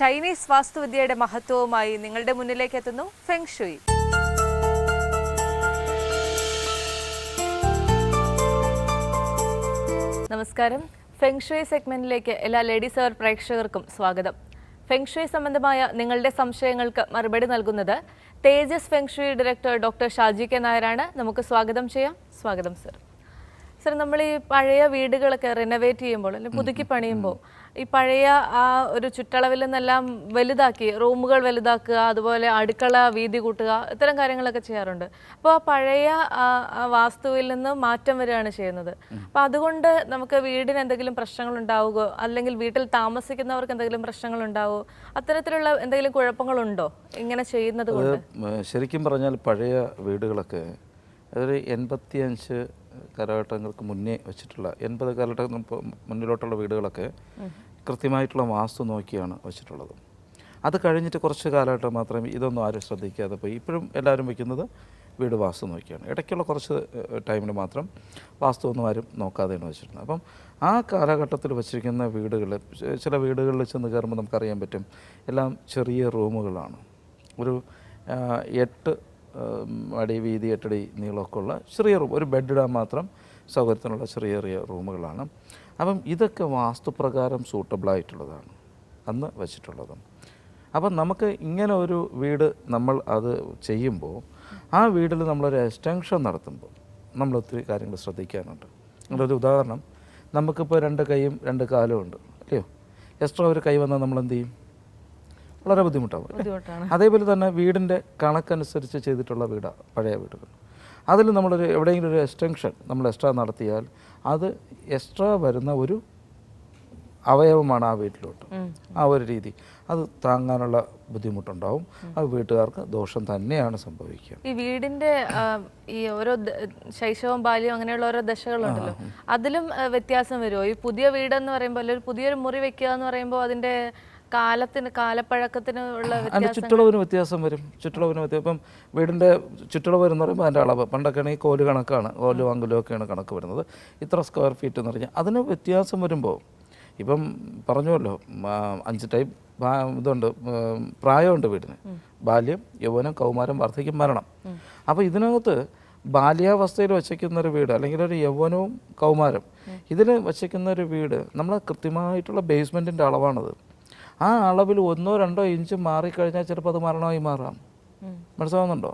Chinese വാസ്തുവിദ്യയുടെ മഹത്വവുമായി നിങ്ങളുടെ മുന്നിലേക്ക് എത്തുന്നു ഫെങ് ഷുയി. നമസ്കാരം. ഫെങ് ഷുയി സെഗ്മെന്റിലേക്ക് എല്ലാ ലേഡീസ് അവർ പ്രേക്ഷകർക്കും സ്വാഗതം. ഫെങ് ഷുയി സംബന്ധമായ നിങ്ങളുടെ സംശയങ്ങൾക്ക് മറുപടി നൽകുന്നത് Tejas feng shui director doctor Shaji K നായരാണ്. നമുക്ക് സ്വാഗതം ചെയ്യാം. സ്വാഗതം സർ. സർ, നമ്മൾ ഈ പഴയ വീടുകളൊക്കെ റിനോവേറ്റ് ചെയ്യുമ്പോൾ അല്ലെങ്കിൽ പുതുക്കി പണിയുമ്പോൾ ഈ പഴയ ആ ഒരു ചുറ്റളവിൽ നിന്നെല്ലാം വലുതാക്കി റൂമുകൾ വലുതാക്കുക, അതുപോലെ അടുക്കള വീതി കൂട്ടുക, ഇത്തരം കാര്യങ്ങളൊക്കെ ചെയ്യാറുണ്ട്. അപ്പോൾ ആ പഴയ വാസ്തുവിൽ നിന്ന് മാറ്റം വരികയാണ് ചെയ്യുന്നത്. അപ്പോൾ അതുകൊണ്ട് നമുക്ക് വീടിന് എന്തെങ്കിലും പ്രശ്നങ്ങൾ ഉണ്ടാവുകയോ അല്ലെങ്കിൽ വീട്ടിൽ താമസിക്കുന്നവർക്ക് എന്തെങ്കിലും പ്രശ്നങ്ങൾ ഉണ്ടാവുമോ, അത്തരത്തിലുള്ള എന്തെങ്കിലും കുഴപ്പങ്ങളുണ്ടോ ഇങ്ങനെ ചെയ്യുന്നത് കൊണ്ട്? ശരിക്കും പറഞ്ഞാൽ പഴയ വീടുകളൊക്കെ ഒരു 85 കാലഘട്ടങ്ങൾക്ക് മുന്നേ വെച്ചിട്ടുള്ള 80 കാലഘട്ടങ്ങൾക്ക് മുന്നിലോട്ടുള്ള വീടുകളൊക്കെ കൃത്യമായിട്ടുള്ള വാസ്തു നോക്കിയാണ് വെച്ചിട്ടുള്ളത്. അത് കഴിഞ്ഞിട്ട് കുറച്ച് കാലഘട്ടം മാത്രമേ ഇതൊന്നും ആരും ശ്രദ്ധിക്കാതെ പോയി. ഇപ്പോഴും എല്ലാവരും വയ്ക്കുന്നത് വീട് വാസ്തു നോക്കിയാണ്. ഇടയ്ക്കുള്ള കുറച്ച് ടൈമിൽ മാത്രം വാസ്തു ഒന്നും ആരും നോക്കാതെയാണ് വെച്ചിരുന്നത്. അപ്പം ആ കാലഘട്ടത്തിൽ വച്ചിരിക്കുന്ന വീടുകൾ, ചില വീടുകളിൽ ചെന്ന് കയറുമ്പോൾ നമുക്കറിയാൻ പറ്റും എല്ലാം ചെറിയ റൂമുകളാണ്. ഒരു 8 അടി വീതി 8 അടി നീളമൊക്കെ ഉള്ള ചെറിയ റൂം, ഒരു ബെഡ് ഇടാൻ മാത്രം സൗകര്യത്തിനുള്ള ചെറിയ ചെറിയ റൂമുകളാണ്. അപ്പം ഇതൊക്കെ വാസ്തുപ്രകാരം സൂട്ടബിളായിട്ടുള്ളതാണ് അന്ന് വച്ചിട്ടുള്ളത്. അപ്പം നമുക്ക് ഇങ്ങനെ ഒരു വീട് നമ്മൾ അത് ചെയ്യുമ്പോൾ ആ വീട്ടിൽ നമ്മളൊരു എക്സ്റ്റൻഷൻ നടത്തുമ്പോൾ നമ്മൾ ഒത്തിരി കാര്യങ്ങൾ ശ്രദ്ധിക്കാനുണ്ട്. ഒരു ഉദാഹരണം, നമുക്കിപ്പോൾ 2 കൈയും 2 കാലും ഉണ്ട്, അല്ലയോ? എക്സ്ട്രാ ഒരു കൈ വന്നാൽ നമ്മൾ എന്ത് ചെയ്യും? വളരെ ബുദ്ധിമുട്ടാവും. അതേപോലെ തന്നെ വീടിൻ്റെ കണക്കനുസരിച്ച് ചെയ്തിട്ടുള്ള വീടാണ് പഴയ വീടുകൾ. അതിൽ നമ്മളൊരു എവിടെയെങ്കിലും ഒരു എക്സ്റ്റൻഷൻ നമ്മൾ എക്സ്ട്രാ നടത്തിയാൽ അത് എക്സ്ട്രാ വരുന്ന ഒരു അവയവമാണ് ആ വീട്ടിലോട്ട്. ആ ഒരു രീതി അത് താങ്ങാനുള്ള ബുദ്ധിമുട്ടുണ്ടാവും. അത് വീട്ടുകാർക്ക് ദോഷം തന്നെയാണ് സംഭവിക്കുക. ഈ വീടിന്റെ ഈ ഓരോ ശൈശവം, ബാല്യം, അങ്ങനെയുള്ള ഓരോ ദശകളുണ്ടല്ലോ, അതിലും വ്യത്യാസം വരുമോ? ഈ പുതിയ വീടെന്ന് പറയുമ്പോൾ അല്ലെങ്കിൽ പുതിയൊരു മുറി വെക്കുക എന്ന് പറയുമ്പോൾ അതിന്റെ കാലപ്പഴക്കത്തിന് ഉള്ള ചുറ്റളവിന് വ്യത്യാസം വരും. ഇപ്പം വീടിൻ്റെ ചുറ്റളവ് എന്ന് പറയുമ്പോൾ അതിൻ്റെ അളവ് പണ്ടൊക്കെ ആണെങ്കിൽ കോല് കണക്കാണ്, കോലും അങ്കുലും ഒക്കെയാണ് കണക്ക് വരുന്നത്. ഇത്ര സ്ക്വയർ ഫീറ്റ് എന്ന് പറഞ്ഞാൽ അതിന് വ്യത്യാസം വരുമ്പോൾ ഇപ്പം പറഞ്ഞുവല്ലോ 5 ടൈപ്പ് ഇതുണ്ട്, പ്രായമുണ്ട് വീടിന്: ബാല്യം, യൗവനം, കൗമാരം, വാർദ്ധക്യം, മരണം. അപ്പോൾ ഇതിനകത്ത് ബാല്യാവസ്ഥയിൽ വച്ചിരിക്കുന്നൊരു വീട് അല്ലെങ്കിൽ ഒരു യൗവനവും കൗമാരം ഇതിൽ വച്ചിരിക്കുന്ന ഒരു വീട് നമ്മൾ കൃത്യമായിട്ടുള്ള ബേസ്മെൻറ്റിൻ്റെ അളവാണത്. ആ അളവിൽ 1-2 ഇഞ്ച് മാറിക്കഴിഞ്ഞാൽ ചിലപ്പോൾ അത് മരണമായി മാറാം. മനസ്സിലാവുന്നുണ്ടോ?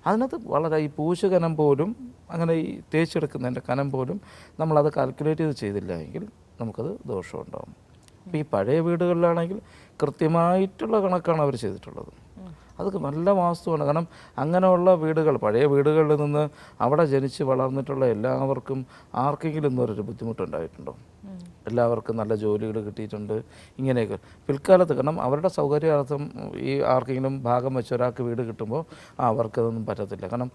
അതിനകത്ത് വളരെ ഈ പൂശ് കനം പോലും, അങ്ങനെ ഈ തേച്ചെടുക്കുന്നതിൻ്റെ കനം പോലും നമ്മളത് കാൽക്കുലേറ്റ് ചെയ്തില്ല എങ്കിൽ നമുക്കത് ദോഷമുണ്ടാകും. അപ്പോൾ ഈ പഴയ വീടുകളിലാണെങ്കിൽ കൃത്യമായിട്ടുള്ള കണക്കാണ് അവർ ചെയ്തിട്ടുള്ളത്. അതൊക്കെ നല്ല വാസ്തുവാണ്. കാരണം അങ്ങനെയുള്ള വീടുകൾ, പഴയ വീടുകളിൽ നിന്ന് അവിടെ ജനിച്ച് വളർന്നിട്ടുള്ള എല്ലാവർക്കും ആർക്കെങ്കിലും ഇന്നൊരു ബുദ്ധിമുട്ടുണ്ടായിട്ടുണ്ടോ? എല്ലാവർക്കും നല്ല ജോലികൾ കിട്ടിയിട്ടുണ്ട്. ഇങ്ങനെയൊക്കെ പിൽക്കാലത്ത്, കാരണം അവരുടെ സൗകര്യാർത്ഥം ഈ ആർക്കെങ്കിലും ഭാഗം വെച്ച് ഒരാൾക്ക് വീട് കിട്ടുമ്പോൾ അവർക്കതൊന്നും പറ്റത്തില്ല. കാരണം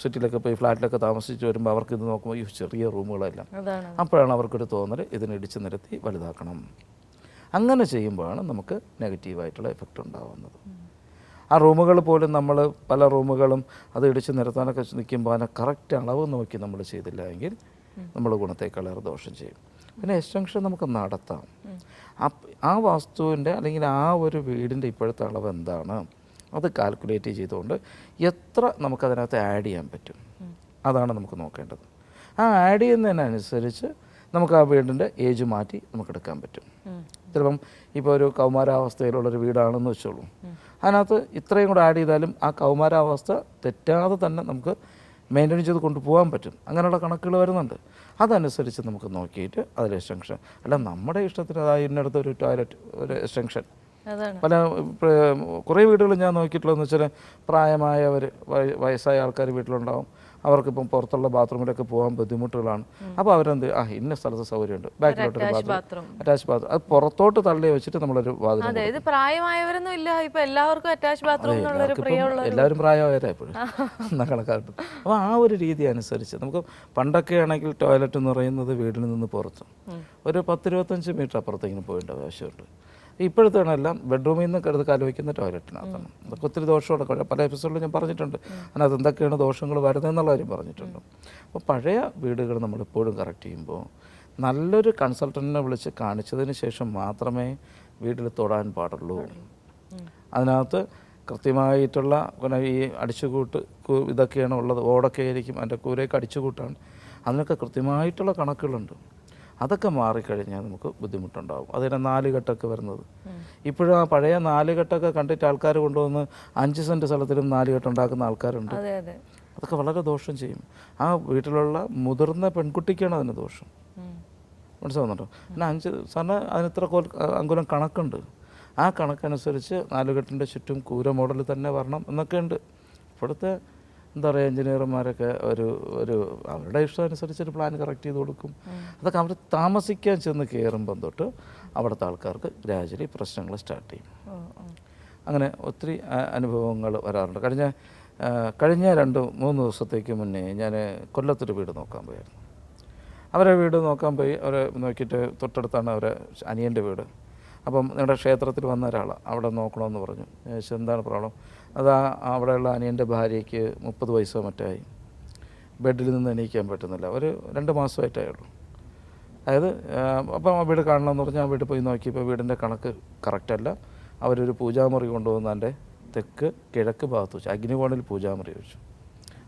സിറ്റിയിലൊക്കെ പോയി ഫ്ലാറ്റിലൊക്കെ താമസിച്ച് വരുമ്പോൾ അവർക്ക് ഇത് നോക്കുമ്പോൾ ഈ ചെറിയ റൂമുകളെല്ലാം, അപ്പോഴാണ് അവർക്കൊരു തോന്നൽ ഇതിനിടിച്ച് നിരത്തി വലുതാക്കണം. അങ്ങനെ ചെയ്യുമ്പോഴാണ് നമുക്ക് നെഗറ്റീവായിട്ടുള്ള എഫക്റ്റ് ഉണ്ടാകുന്നത്. ആ റൂമുകൾ പോലും നമ്മൾ പല റൂമുകളും അത് ഇടിച്ച് നിരത്താനൊക്കെ നിൽക്കുമ്പോൾ അതിനെ കറക്റ്റ് അളവ് നോക്കി നമ്മൾ ചെയ്തില്ല എങ്കിൽ നമ്മൾ ഗുണത്തേക്കാളേറെ ദോഷം ചെയ്യും. പിന്നെ എക്സ്റ്റൻഷൻ നമുക്ക് നടത്താം. ആ വാസ്തുവിൻ്റെ അല്ലെങ്കിൽ ആ ഒരു വീടിൻ്റെ ഇപ്പോഴത്തെ അളവ് എന്താണ് അത് കാൽക്കുലേറ്റ് ചെയ്തുകൊണ്ട് എത്ര നമുക്കതിനകത്ത് ആഡ് ചെയ്യാൻ പറ്റും അതാണ് നമുക്ക് നോക്കേണ്ടത്. ആ ആഡ് ചെയ്യുന്നതിനനുസരിച്ച് നമുക്ക് ആ വീടിൻ്റെ ഏജ് മാറ്റി നമുക്കെടുക്കാൻ പറ്റും. ചിലപ്പം ഇപ്പോൾ ഒരു കൗമാരാവസ്ഥയിലുള്ളൊരു വീടാണെന്ന് വെച്ചോളൂ, അതിനകത്ത് ഇത്രയും കൂടെ ആഡ് ചെയ്താലും ആ കൗമാരാവസ്ഥ തെറ്റാതെ തന്നെ നമുക്ക് മെയിൻറ്റെയിൻ ചെയ്ത് കൊണ്ടുപോകാൻ പറ്റും. അങ്ങനെയുള്ള കണക്കുകൾ വരുന്നുണ്ട്. അതനുസരിച്ച് നമുക്ക് നോക്കിയിട്ട് അതിൽ എക്സ്റ്റൻഷൻ, അല്ല നമ്മുടെ ഇഷ്ടത്തിന് അതായത് ഇന്നടുത്ത് ഒരു ടോയ്ലറ്റ്, ഒരു എക്സ്റ്റൻഷൻ. പല കുറേ വീടുകൾ ഞാൻ നോക്കിയിട്ടുള്ളതെന്ന് വെച്ചാൽ പ്രായമായവർ, വയസ്സായ ആൾക്കാർ വീട്ടിലുണ്ടാവും. അവർക്കിപ്പം പുറത്തുള്ള ബാത്റൂമിലൊക്കെ പോകാൻ ബുദ്ധിമുട്ടുകളാണ്. അപ്പോൾ അവരെന്ത്, ഇന്ന സ്ഥലത്ത് സൗകര്യമുണ്ട്, ബാക്കിലോട്ടൊരു ബാത്റൂം, അറ്റാച്ച് ബാത്റൂം, അത് പുറത്തോട്ട് തള്ളി വെച്ചിട്ട് നമ്മളൊരു വാതിൽ. എല്ലാവരും പ്രായമായവരായപ്പോഴും എന്നാൽ കണക്കാക്കും. അപ്പോൾ ആ ഒരു രീതി അനുസരിച്ച് നമുക്ക് പണ്ടൊക്കെ ആണെങ്കിൽ ടോയ്ലറ്റ് എന്ന് പറയുന്നത് വീടിൽ നിന്ന് പുറത്തും ഒരു 10-25 മീറ്റർ അപ്പുറത്തേക്കിന് പോകേണ്ട ആവശ്യമുണ്ട്. ഇപ്പോഴത്തെ എല്ലാം ബെഡ്റൂമിൽ നിന്ന് കരുത് കാലുവയ്ക്കുന്ന ടോയ്ലറ്റിനകത്താണ്. അതൊക്കെ ഒത്തിരി ദോഷമുള്ള പല എപ്പിസോഡിൽ ഞാൻ പറഞ്ഞിട്ടുണ്ട്. അതിനകത്ത് എന്തൊക്കെയാണ് ദോഷങ്ങൾ വരുന്നതെന്നുള്ള കാര്യം പറഞ്ഞിട്ടുണ്ട്. അപ്പോൾ പഴയ വീടുകൾ നമ്മളെപ്പോഴും കറക്റ്റ് ചെയ്യുമ്പോൾ നല്ലൊരു കൺസൾട്ടൻറ്റിനെ വിളിച്ച് കാണിച്ചതിന് ശേഷം മാത്രമേ വീട്ടിൽ തൊടാൻ പാടുള്ളൂ. അതിനകത്ത് കൃത്യമായിട്ടുള്ള പിന്നെ ഈ അടിച്ചുകൂട്ട് ഇതൊക്കെയാണ് ഉള്ളത്. ഓടൊക്കെ ആയിരിക്കും, അതിൻ്റെ കൂരയൊക്കെ അടിച്ചുകൂട്ടാണ്. അതിനൊക്കെ കൃത്യമായിട്ടുള്ള കണക്കുകളുണ്ട്. അതൊക്കെ മാറിക്കഴിഞ്ഞാൽ നമുക്ക് ബുദ്ധിമുട്ടുണ്ടാകും. അതിന് 4 കെട്ടൊക്കെ വരുന്നത്. ഇപ്പോഴും ആ പഴയ 4 കെട്ടൊക്കെ കണ്ടിട്ട് ആൾക്കാർ കൊണ്ടുവന്ന് 5 സെൻറ്റ് സ്ഥലത്തിലും 4 കെട്ട് ഉണ്ടാക്കുന്ന ആൾക്കാരുണ്ട്. അതൊക്കെ വളരെ ദോഷം ചെയ്യും. ആ വീട്ടിലുള്ള മുതിർന്ന പെൺകുട്ടിക്കാണ് അതിന് ദോഷം. മനസ്സിലാവുന്നുണ്ടോ? പിന്നെ 5 സാറിന് അതിന് ഇത്ര അങ്കുലം കണക്കുണ്ട്. ആ കണക്കനുസരിച്ച് 4 കെട്ടിൻ്റെ ചുറ്റും കൂര മോഡൽ തന്നെ വരണം എന്നൊക്കെ ഉണ്ട്. ഇപ്പോഴത്തെ എന്താ പറയുക, എഞ്ചിനീയർമാരൊക്കെ ഒരു അവരുടെ ഇഷ്ടം അനുസരിച്ചൊരു പ്ലാൻ കറക്റ്റ് ചെയ്ത് കൊടുക്കും. അതൊക്കെ അവർ താമസിക്കാൻ ചെന്ന് കയറുമ്പം തൊട്ട് അവിടുത്തെ ആൾക്കാർക്ക് ഗ്രാജുവലി പ്രശ്നങ്ങൾ സ്റ്റാർട്ട് ചെയ്യും. അങ്ങനെ ഒത്തിരി അനുഭവങ്ങൾ വരാറുണ്ട്. കഴിഞ്ഞ 2-3 ദിവസത്തേക്ക് മുന്നേ ഞാൻ കൊല്ലത്തൊരു വീട് നോക്കാൻ പോയായിരുന്നു. അവരെ വീട് നോക്കാൻ പോയി. അവരെ നോക്കിയിട്ട് തൊട്ടടുത്താണ് അവരെ അനിയൻ്റെ വീട്. അപ്പം നിങ്ങളുടെ ക്ഷേത്രത്തിൽ വന്ന ഒരാളാണ്, അവിടെ നോക്കണമെന്ന് പറഞ്ഞു. എന്താണ് പ്രോബ്ലം? അത് അവിടെയുള്ള അനിയൻ്റെ ഭാര്യയ്ക്ക് 30 വയസ്സോ മറ്റായി. ബെഡിൽ നിന്ന് എണീക്കാൻ പറ്റുന്നില്ല. ഒരു 2 മാസമായിട്ടായുള്ളൂ. അതായത് അപ്പം ആ വീട് കാണണമെന്ന് പറഞ്ഞാൽ ആ വീട്ടിൽ പോയി നോക്കിയപ്പോൾ വീടിൻ്റെ കണക്ക് കറക്റ്റല്ല. അവരൊരു പൂജാമുറി കൊണ്ടുവന്ന് എൻ്റെ തെക്ക് കിഴക്ക് ഭാഗത്ത് വെച്ചു. അഗ്നികോണിൽ പൂജാമുറി വെച്ചു.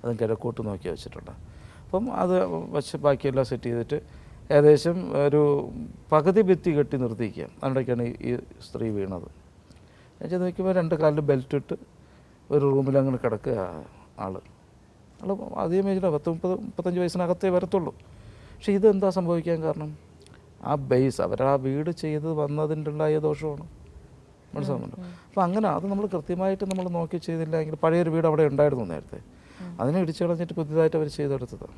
അതും കിഴക്കോട്ട് നോക്കി വെച്ചിട്ടുണ്ട്. അപ്പം അത് വെച്ച് ബാക്കിയെല്ലാം സെറ്റ് ചെയ്തിട്ട് ഏകദേശം ഒരു പകുതി ഭിത്തി കെട്ടി നിർത്തിക്കുക. അവിടേക്കാണ് ഈ സ്ത്രീ വീണത്. ഞാൻ നോക്കിയപ്പോൾ 2 കാലിൽ ബെൽറ്റ് ഇട്ട് ഒരു റൂമിൽ അങ്ങനെ കിടക്കുക ആൾ അധികം ഏജില്ല, 30-35 വയസ്സിനകത്തേ വരത്തുള്ളൂ. പക്ഷേ ഇതെന്താ സംഭവിക്കാൻ കാരണം? ആ ബേസ് അവരാ വീട് ചെയ്ത് വന്നതിൻ്റെ ഉണ്ടായ ദോഷമാണ്. മനസ്സിലാവുന്നുണ്ട്? അപ്പോൾ അങ്ങനെ അത് നമ്മൾ കൃത്യമായിട്ട് നമ്മൾ നോക്കി ചെയ്തില്ലെങ്കിൽ, പഴയൊരു വീട് അവിടെ ഉണ്ടായിരുന്നു നേരത്തെ, അതിനെ ഇടിച്ചു കളഞ്ഞിട്ട് പുതിയതായിട്ട് അവർ ചെയ്തെടുത്തതാണ്.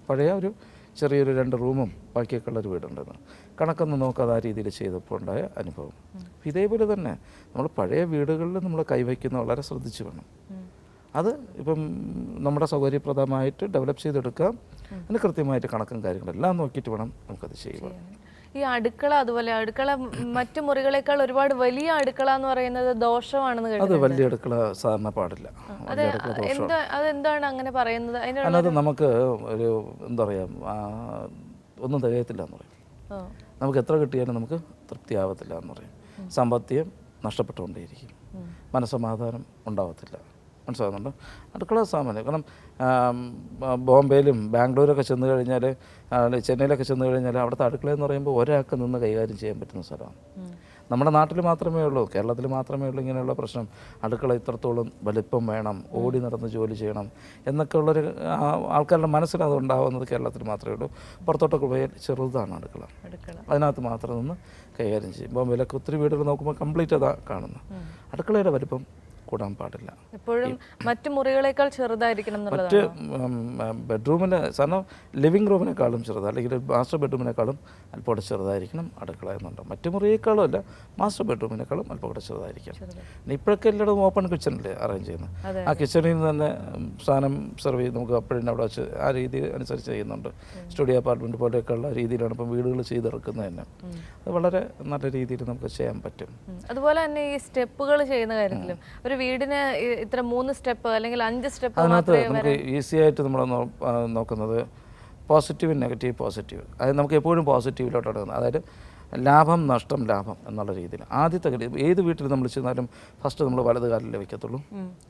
പഴയ ഒരു ചെറിയൊരു 2 റൂമും ബാക്കിയൊക്കെ ഉള്ളൊരു വീടുണ്ടെന്ന് കണക്കൊന്നും നോക്കാതെ ആ രീതിയിൽ ചെയ്തപ്പോൾ ഉണ്ടായ അനുഭവം. ഇതേപോലെ തന്നെ നമ്മൾ പഴയ വീടുകളിൽ നമ്മൾ കൈവയ്ക്കുന്ന വളരെ ശ്രദ്ധിച്ച് വേണം. അത് ഇപ്പം നമ്മുടെ സൗകര്യപ്രദമായിട്ട് ഡെവലപ്പ് ചെയ്തെടുക്കാം. അതിന് കൃത്യമായിട്ട് കണക്കും കാര്യങ്ങളെല്ലാം നോക്കിയിട്ട് വേണം നമുക്കത് ചെയ്യുക. ഈ അടുക്കള, അതുപോലെ അടുക്കള മറ്റു മുറികളെക്കാൾ ഒരുപാട് വലിയ അടുക്കള എന്ന് പറയുന്നത് ദോഷമാണെന്ന് അത് വലിയ അടുക്കള സാധാരണ പാടില്ല. അതെന്താണ് അങ്ങനെ പറയുന്നത്? അതിനകത്ത് നമുക്ക് ഒരു എന്താ പറയുക, ഒന്നും തികയത്തില്ല എന്ന് പറയും. നമുക്ക് എത്ര കിട്ടിയാലും നമുക്ക് തൃപ്തിയാവത്തില്ല എന്ന് പറയും. സാമ്പത്തികം നഷ്ടപ്പെട്ടുകൊണ്ടേയിരിക്കും, മനസ്സമാധാനം ഉണ്ടാവത്തില്ല. മനസ്സിലാകുന്നുണ്ടോ? അടുക്കള സാമാന്യം. കാരണം ബോംബെയിലും ബാംഗ്ലൂരൊക്കെ ചെന്ന് കഴിഞ്ഞാൽ, ചെന്നൈയിലൊക്കെ ചെന്ന് കഴിഞ്ഞാൽ അവിടുത്തെ അടുക്കളയെന്ന് പറയുമ്പോൾ ഒരാൾക്ക് നിന്ന് കൈകാര്യം ചെയ്യാൻ പറ്റുന്ന സ്ഥലമാണ്. നമ്മുടെ നാട്ടിൽ മാത്രമേ ഉള്ളൂ, കേരളത്തിൽ മാത്രമേ ഉള്ളൂ ഇങ്ങനെയുള്ള പ്രശ്നം. അടുക്കള ഇത്രത്തോളം വലിപ്പം വേണം, ഓടി നടന്ന് ജോലി ചെയ്യണം എന്നൊക്കെ ഉള്ളൊരു ആൾക്കാരുടെ മനസ്സിൽ അത് ഉണ്ടാകുന്നത് കേരളത്തിൽ മാത്രമേ ഉള്ളൂ. പുറത്തോട്ടൊക്കെ പോയാൽ ചെറുതാണ് അടുക്കള, അതിനകത്ത് മാത്രം നിന്ന് കൈകാര്യം ചെയ്യും. ബോംബെയിലൊക്കെ ഒത്തിരി വീടുകൾ നോക്കുമ്പോൾ കംപ്ലീറ്റ് അതാ കാണുന്നത്. അടുക്കളയുടെ വലിപ്പം കൂടാൻ പാടില്ല. എപ്പോഴും മറ്റു മുറികളെക്കാൾ ചെറുതായിരിക്കണം. മറ്റ് ബെഡ്റൂമിന് സാധാരണ ലിവിങ് റൂമിനേക്കാളും ചെറുതാണ്, അല്ലെങ്കിൽ മാസ്റ്റർ ബെഡ്റൂമിനേക്കാളും അല്പം കൂടെ ചെറുതായിരിക്കണം അടുക്കള എന്നുണ്ട്. മറ്റു മുറിയേക്കാളും അല്ല, മാസ്റ്റർ ബെഡ്റൂമിനേക്കാളും അല്പം കൂടെ ചെറുതായിരിക്കണം. ഇപ്പോഴൊക്കെ എല്ലായിടത്തും ഓപ്പൺ കിച്ചണിൽ അറേഞ്ച് ചെയ്യുന്നത്. ആ കിച്ചണിൽ നിന്ന് തന്നെ സാധനം സെർവ് ചെയ്ത് നമുക്ക് അപ്പോഴും അവിടെ വെച്ച് ആ രീതി അനുസരിച്ച് ചെയ്യുന്നുണ്ട്. സ്റ്റുഡിയോ അപ്പാർട്ട്മെൻറ്റ് പോലെയൊക്കെയുള്ള രീതിയിലാണ് ഇപ്പം വീടുകൾ ചെയ്തിറക്കുന്നത് തന്നെ. അത് വളരെ നല്ല രീതിയിൽ നമുക്ക് ചെയ്യാൻ പറ്റും. അതുപോലെ തന്നെ ഈ സ്റ്റെപ്പുകൾ ചെയ്യുന്ന കാര്യത്തിലും ഒരു വീടിന് ഇത്ര 3 സ്റ്റെപ്പ് അല്ലെങ്കിൽ 5 സ്റ്റെപ്പ് അതിനകത്ത് നമുക്ക് ഈസി ആയിട്ട് നമ്മൾ നോക്കുന്നത് പോസിറ്റീവ്, നെഗറ്റീവ്, പോസിറ്റീവ്. അതായത് നമുക്ക് എപ്പോഴും പോസിറ്റീവിലോട്ട് എടുക്കുന്നത്. അതായത് ലാഭം, നഷ്ടം, ലാഭം എന്നുള്ള രീതിയിൽ ആദ്യത്തെ ഏത് വീട്ടിൽ നമ്മൾ ചെന്നാലും ഫസ്റ്റ് നമ്മൾ വലത് കാലിൽ വയ്ക്കത്തുള്ളൂ,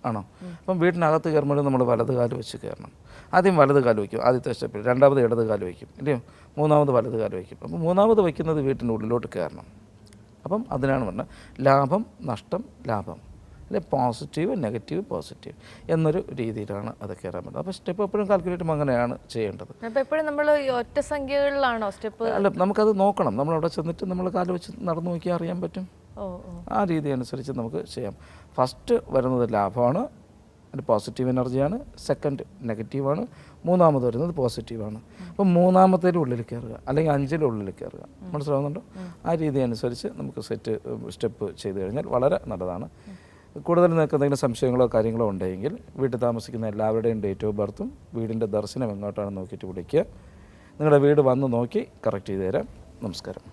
ആണോ? അപ്പം വീട്ടിനകത്ത് കയറുമ്പോഴും നമ്മൾ വലത് കാല് വെച്ച് കയറണം. ആദ്യം വലത് കാല് വയ്ക്കും ആദ്യത്തെ സ്റ്റെപ്പിൽ, രണ്ടാമത് ഇടത് കാല് വയ്ക്കും, ഇല്ലയോ? മൂന്നാമത് വലത് കാല് വയ്ക്കും. അപ്പം മൂന്നാമത് വയ്ക്കുന്നത് വീട്ടിൻ്റെ ഉള്ളിലോട്ട് കയറണം. അപ്പം അതിനാണ് പറഞ്ഞത് ലാഭം, നഷ്ടം, ലാഭം, അല്ലെ പോസിറ്റീവ്, നെഗറ്റീവ്, പോസിറ്റീവ് എന്നൊരു രീതിയിലാണ് അത് കയറാൻ പറ്റുന്നത്. അപ്പോൾ സ്റ്റെപ്പ് എപ്പോഴും കാൽക്കുലേറ്റ് ചെയ്യുമ്പോൾ അങ്ങനെയാണ് ചെയ്യേണ്ടത്. അപ്പോൾ എപ്പോഴും നമ്മൾ ഒറ്റ സംഖ്യകളിലാണോ സ്റ്റെപ്പ്? അല്ല, നമുക്കത് നോക്കണം. നമ്മളവിടെ ചെന്നിട്ട് നമ്മൾ കാല് വെച്ച് നടന്നു നോക്കിയാൽ അറിയാൻ പറ്റും. ആ രീതി അനുസരിച്ച് നമുക്ക് ചെയ്യാം. ഫസ്റ്റ് വരുന്നത് ലാഭമാണ്, അത് പോസിറ്റീവ് എനർജിയാണ്. സെക്കൻഡ് നെഗറ്റീവാണ്. മൂന്നാമത് വരുന്നത് പോസിറ്റീവാണ്. അപ്പം മൂന്നാമത്തേലും ഉള്ളിൽ കയറുക, അല്ലെങ്കിൽ 5ൻ്റെ ഉള്ളിൽ കയറുക. മനസ്സിലാവുന്നുണ്ടോ? ആ രീതി അനുസരിച്ച് നമുക്ക് സ്റ്റെപ്പ് ചെയ്ത് കഴിഞ്ഞാൽ വളരെ നല്ലതാണ്. കൂടുതൽ നിങ്ങൾക്ക് എന്തെങ്കിലും സംശയങ്ങളോ കാര്യങ്ങളോ ഉണ്ടെങ്കിൽ വീട്ടിൽ താമസിക്കുന്ന എല്ലാവരുടെയും ഡേറ്റ് ഓഫ് ബർത്തും വീടിൻ്റെ ദർശനം എങ്ങോട്ടാണെന്ന് നോക്കിയിട്ട് വിളിക്കുക. നിങ്ങളുടെ വീട് വന്ന് നോക്കി കറക്റ്റ് ചെയ്ത് തരാം. നമസ്കാരം.